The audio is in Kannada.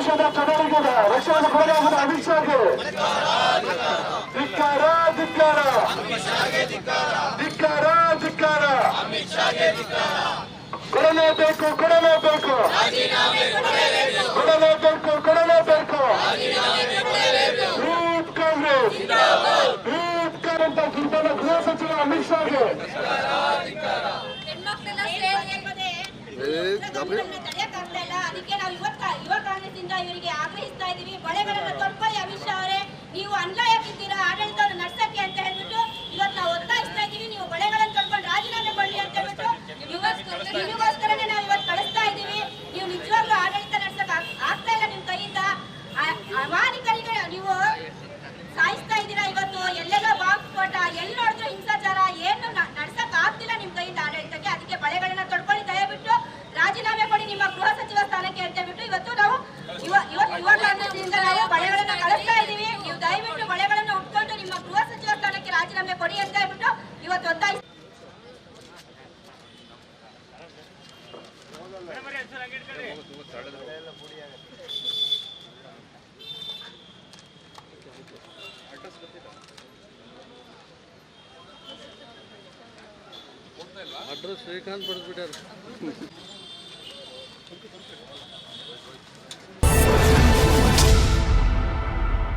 ದೇಶದ ಕನ್ನಡಿಗರ ರಕ್ಷಣೆ ಕೊಡಲಾಗುವುದು ಅಮಿತ್ ಶಾಗೆ ಧಿಕ್ಕಾರ ಧಿಕ್ಕಾರ ಧಿಕ್ಕಾರ ಧಿಕ್ಕಾರ ಕೊಡಲೇಬೇಕು ಕೊಡಲೇಬೇಕು ಕೊಡಲೇಬೇಕು ಕೊಡಲೇಬೇಕು ಯೂತ್ ಕಾಂಗ್ರೆಸ್ ಯೂತ್ ಕಾಂಗ್ರೆಸ್ ದುರ್ಬಲ ಗೃಹ ಸಚಿವ ಅಮಿತ್ ಶಾಗೆ ಅದಕ್ಕೆ ನಾವು ಯುವ ಕಾಂಗ್ರೆಸ್ ಇಂದ ಇವರಿಗೆ ಆಗ್ರಹಿಸ್ತಾ ಇದೀವಿ. ಬಳೆಗಳನ್ನ ತೊಡ್ಕೊಳ್ಳಿ ಅಮಿತ್ ಶಾ ಅವರೇ, ನೀವು ಅನ್ಯಾಯಕ್ಕಿದ್ದೀರಾ ಆಡಳಿತವನ್ನು ನಡ್ಸಕ್ಕೆ ಅಂತ ಹೇಳ್ಬಿಟ್ಟು ಇವತ್ತು ನಾವು ಒತ್ತಾಯಿಸ್ತಾ ಇದೀವಿ. ನೀವು ಬಳೆಗಳನ್ನು ತೊಡ್ಕೊಂಡು ರಾಜೀನಾಮೆ ಕೊಡ್ಲಿ ಅಂತ ಹೇಳ್ಬಿಟ್ಟು ನಿಮಗೋಸ್ಕರನೇ ನಾವು ಇವತ್ತು ಕಳಿಸ್ತಾ ಇದೀವಿ. ನೀವು ನಿಜವಾಗ್ಲೂ ಆಡಳಿತ ನಡ್ಸಕ್ ಆಗ್ತಾ ಇಲ್ಲ ನಿಮ್ ಕೈಯಿಂದ. ಅಮಾನಿಕರಿಗೆ ನೀವು ಸಾಯಿಸ್ತಾ ಇದ್ದೀರಾ. ಇವತ್ತು ಎಲ್ಲೆಲ್ಲೋ ಬಾಂಬ್ ಸ್ಫೋಟ, ಎಲ್ಲಿ ನೋಡಿದ್ರು ಹಿಂಸಾಚಾರ, ಏನು ನಡ್ಸಕ್ ಆಗ್ತಿಲ್ಲ ನಿಮ್ ಕೈಯಿಂದ ಆಡಳಿತಕ್ಕೆ. ಅದಕ್ಕೆ ಬಳೆಗಳನ್ನ ತೊಡ್ಕೊಳ್ಳಿ, ದಯವಿಟ್ಟು ರಾಜೀನಾಮೆ ಕೊಡಿ ನಿಮ್ಮ ಗೃಹ ಸಚಿವ ಸ್ಥಾನಕ್ಕೆ ಅಂತ ಹೇಳ್ಬಿಟ್ಟು ಇವತ್ತು ನಾವು ಯುವ ಕಾಂಗ್ರೆಸ್ನಿಂದ ನಾವು ಬಳೆಗಳನ್ನ ಕಳಿಸ್ತಾ ಇದೀವಿ. ನೀವು ದಯವಿಟ್ಟು ಬಳೆಗಳನ್ನ ಉಟ್ಕೊಂಡು ನಿಮ್ಮ ಗೃಹ ಸಚಿವ ಸ್ಥಾನಕ್ಕೆ ರಾಜೀನಾಮೆ ಕೊಡಿ ಅಂತ ಹೇಳ್ಬಿಟ್ಟು ಇವತ್ತು ಒತ್ತಾಯಿಸಿ. ಅಡ್ರೆಸ್ ಶ್ರೀಕಾಂತ್ ಬರೆದ್ಬಿಟ್ಟಾರ.